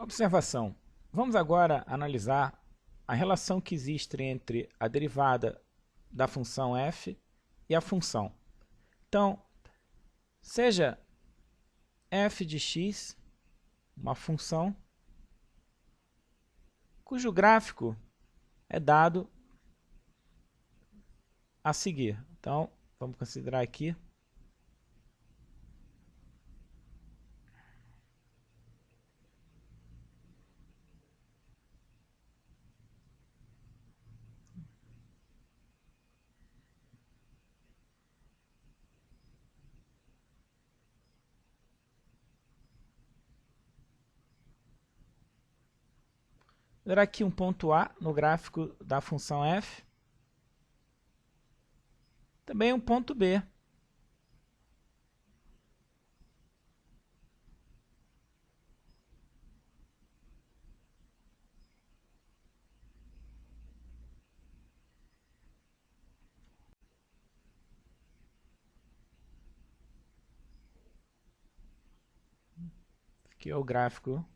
Observação. Vamos agora analisar a relação que existe entre a derivada da função f e a função. Então, seja f de x uma função cujo gráfico é dado a seguir. Então, vamos considerar aqui um ponto A no gráfico da função f, também um ponto B. Aqui é o gráfico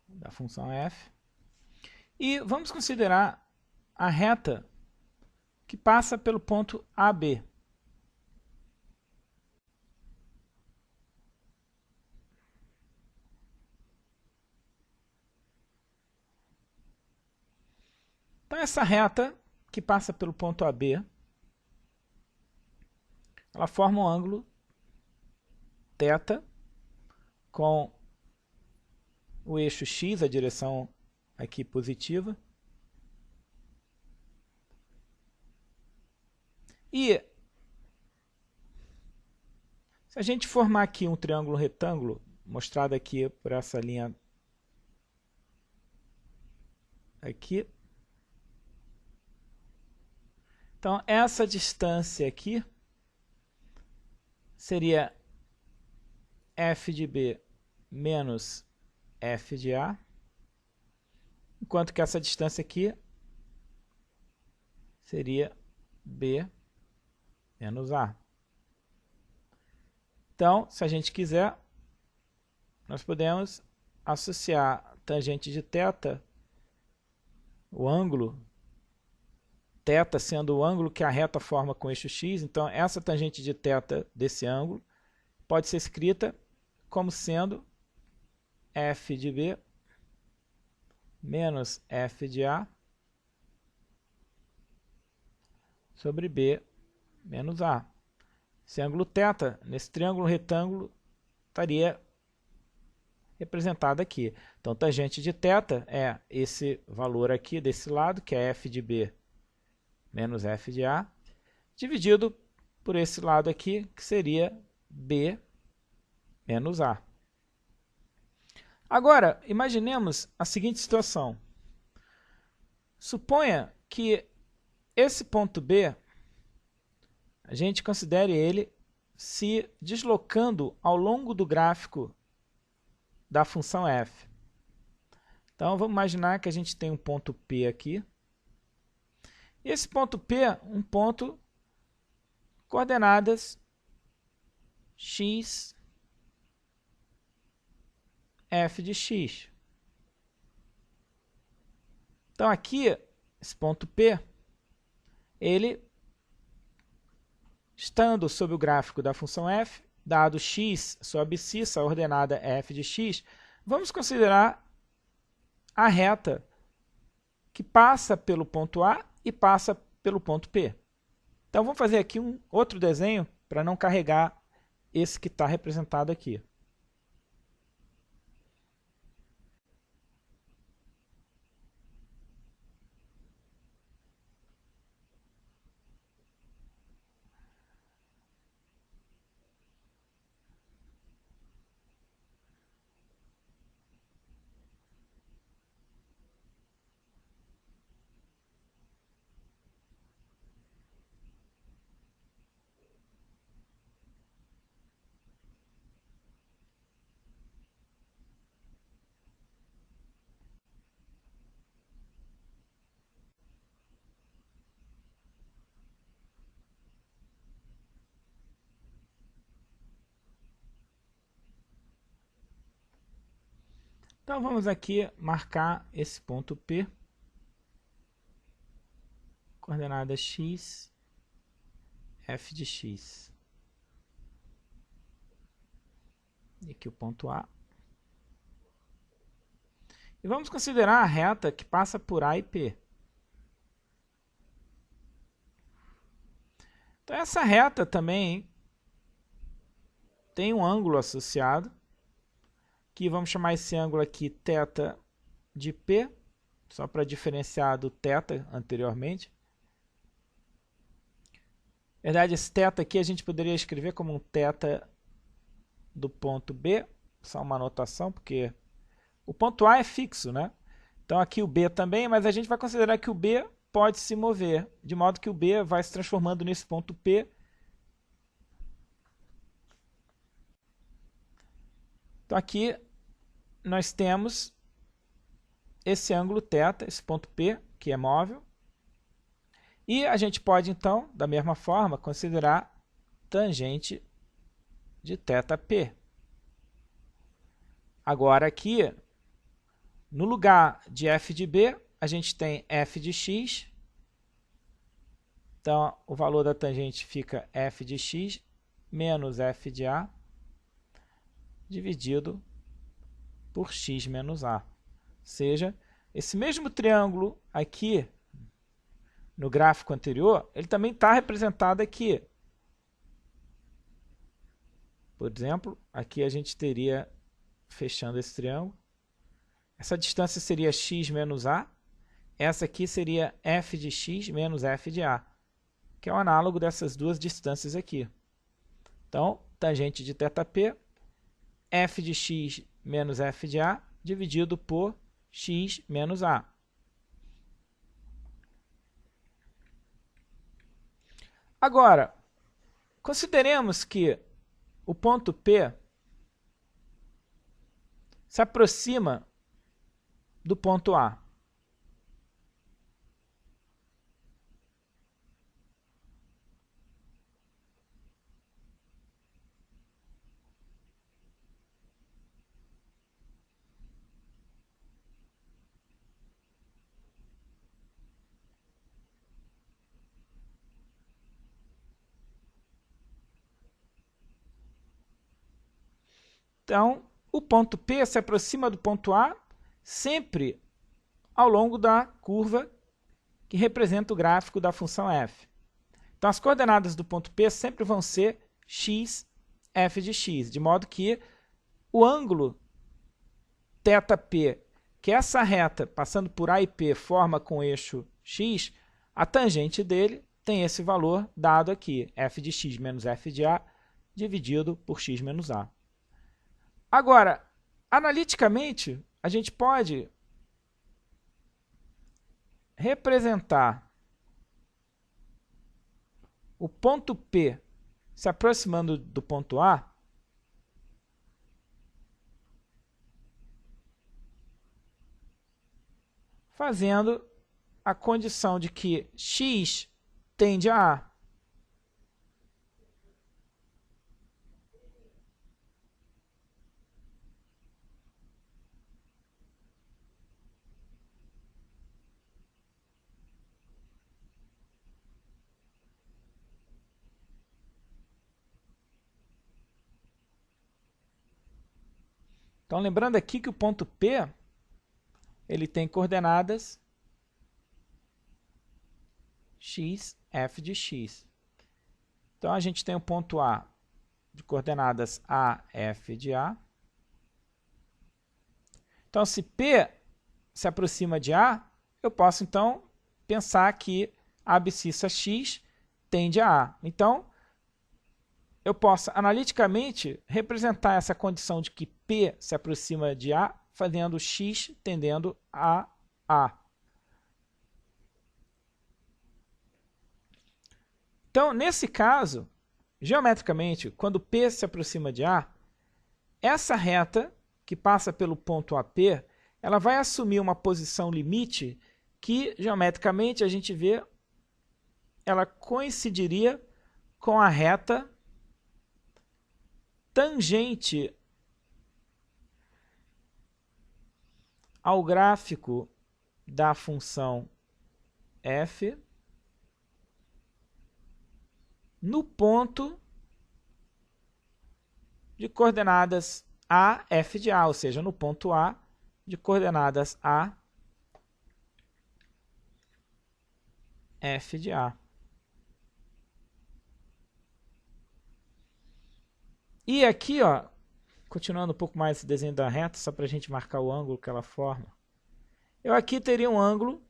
da função f. E vamos considerar a reta que passa pelo ponto AB. Então, essa reta que passa pelo ponto AB, ela forma um ângulo θ com o eixo x, a direção aqui positiva. E se a gente formar aqui um triângulo retângulo, mostrado aqui por essa linha aqui, então essa distância aqui seria f de b menos f de a, enquanto que essa distância aqui seria b menos a. Então, se a gente quiser, nós podemos associar a tangente de θ, o ângulo, θ sendo o ângulo que a reta forma com o eixo x, então essa tangente de θ desse ângulo pode ser escrita como sendo f de b menos f de a sobre b menos a. Esse ângulo θ, nesse triângulo retângulo, estaria representado aqui. Então, tangente de θ é esse valor aqui desse lado, que é f de b menos f de a, dividido por esse lado aqui, que seria b menos a. Agora, imaginemos a seguinte situação. Suponha que esse ponto B, a gente considere ele se deslocando ao longo do gráfico da função f. Então, vamos imaginar que a gente tem um ponto P aqui. E esse ponto P, um ponto coordenadas x, f de x. Então, aqui, esse ponto P, ele, estando sob o gráfico da função f, dado x, sua abscissa, a ordenada é f de x, vamos considerar a reta que passa pelo ponto A e passa pelo ponto P. Então, vamos fazer aqui um outro desenho para não carregar esse que está representado aqui. Então vamos aqui marcar esse ponto P, coordenada x, f de x. E aqui o ponto A. E vamos considerar a reta que passa por A e P. Então essa reta também tem um ângulo associado, que vamos chamar esse ângulo aqui θ de P, só para diferenciar do θ anteriormente. Na verdade, esse θ aqui a gente poderia escrever como um θ do ponto B, só uma anotação, porque o ponto A é fixo, né? Então aqui o B também, mas a gente vai considerar que o B pode se mover, de modo que o B vai se transformando nesse ponto P. Então aqui nós temos esse ângulo θ, esse ponto P, que é móvel. E a gente pode, então, da mesma forma, considerar tangente de θP. Agora aqui, no lugar de f de b, a gente tem f de x. Então, o valor da tangente fica f de x menos f de a, dividido por x menos a. Ou seja, esse mesmo triângulo aqui, no gráfico anterior, ele também está representado aqui. Por exemplo, aqui a gente teria, fechando esse triângulo, essa distância seria x menos a, essa aqui seria f de x menos f de a, que é o análogo dessas duas distâncias aqui. Então, tangente de θP, f de x menos f de a, dividido por x menos a. Agora, consideremos que o ponto P se aproxima do ponto A. Então, o ponto P se aproxima do ponto A sempre ao longo da curva que representa o gráfico da função f. Então, as coordenadas do ponto P sempre vão ser x, f de x, de modo que o ângulo θP, que essa reta passando por A e P forma com o eixo x, a tangente dele tem esse valor dado aqui, f de x menos f de a, dividido por x menos a. Agora, analiticamente, a gente pode representar o ponto P se aproximando do ponto A fazendo a condição de que x tende a A. Então, lembrando aqui que o ponto P ele tem coordenadas x, f de x. Então, a gente tem o ponto A de coordenadas a, f de a. Então, se P se aproxima de A, eu posso, então, pensar que a abscissa x tende a A. Então, eu posso, analiticamente, representar essa condição de que P se aproxima de A, fazendo x tendendo a A. Então, nesse caso, geometricamente, quando P se aproxima de A, essa reta que passa pelo ponto AP, ela vai assumir uma posição limite que, geometricamente, a gente vê, ela coincidiria com a reta tangente ao gráfico da função f no ponto de coordenadas a, f de a, ou seja, no ponto A de coordenadas a, f de a. E aqui, ó, continuando um pouco mais esse desenho da reta, só para a gente marcar o ângulo que ela forma, eu aqui teria um ângulo,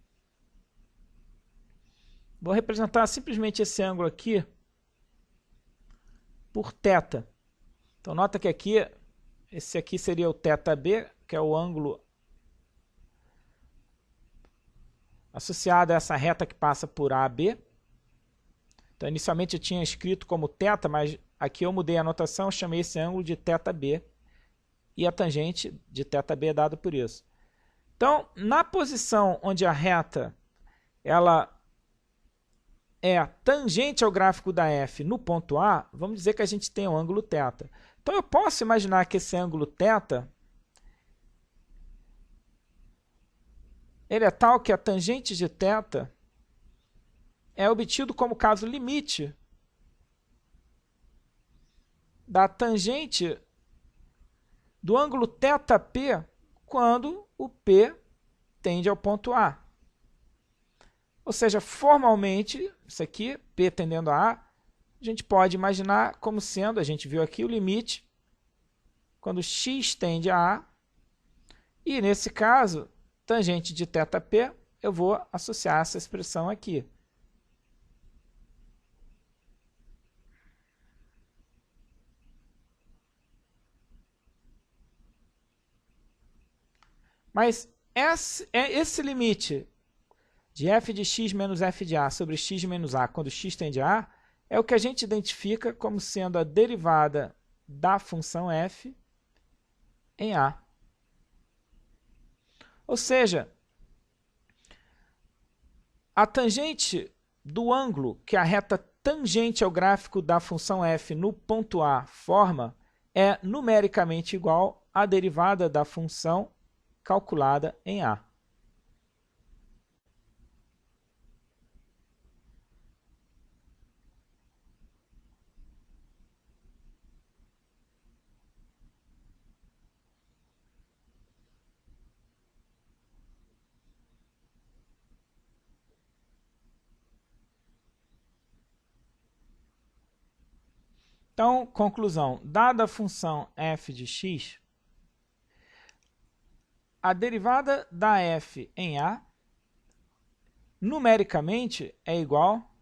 vou representar simplesmente esse ângulo aqui por θ. Então, nota que aqui, esse aqui seria o θB, que é o ângulo associado a essa reta que passa por AB. Então, inicialmente eu tinha escrito como θ, mas aqui eu mudei a notação, chamei esse ângulo de θB, e a tangente de θB é dada por isso. Então, na posição onde a reta ela é tangente ao gráfico da f no ponto A, vamos dizer que a gente tem o ângulo θ. Então, eu posso imaginar que esse ângulo θ ele é tal que a tangente de θ é obtido como caso limite da tangente do ângulo θP quando o P tende ao ponto A. Ou seja, formalmente, isso aqui, P tendendo a A, a gente pode imaginar como sendo, a gente viu aqui o limite, quando x tende a A, e nesse caso, tangente de θP, eu vou associar essa expressão aqui. Mas esse limite de f de x menos f de a sobre x menos a, quando x tende a A, é o que a gente identifica como sendo a derivada da função f em A. Ou seja, a tangente do ângulo que a reta tangente ao gráfico da função f no ponto A forma é numericamente igual à derivada da função calculada em A. Então, conclusão, dada a função f de x, a derivada da f em A, numericamente, é igual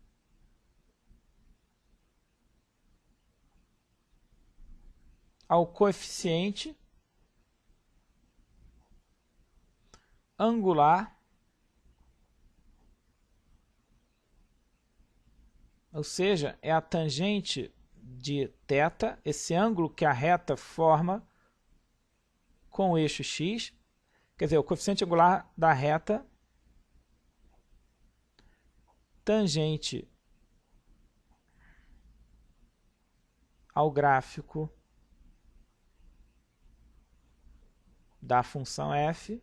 ao coeficiente angular, ou seja, é a tangente de θ, esse ângulo que a reta forma com o eixo x, quer dizer, o coeficiente angular da reta tangente ao gráfico da função f,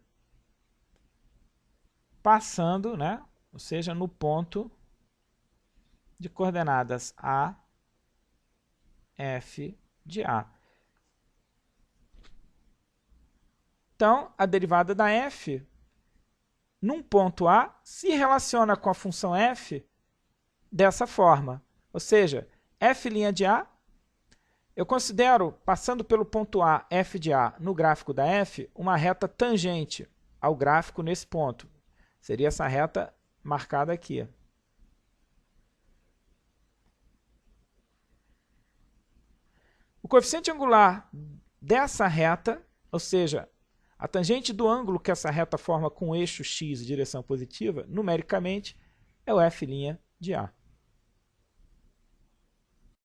passando, né, ou seja, no ponto de coordenadas A, f de A. Então, a derivada da f, num ponto A, se relaciona com a função f dessa forma. Ou seja, f' de A, eu considero, passando pelo ponto A, f de A, no gráfico da f, uma reta tangente ao gráfico nesse ponto. Seria essa reta marcada aqui. O coeficiente angular dessa reta, ou seja, a tangente do ângulo que essa reta forma com o eixo x em direção positiva, numericamente, é o f' de A.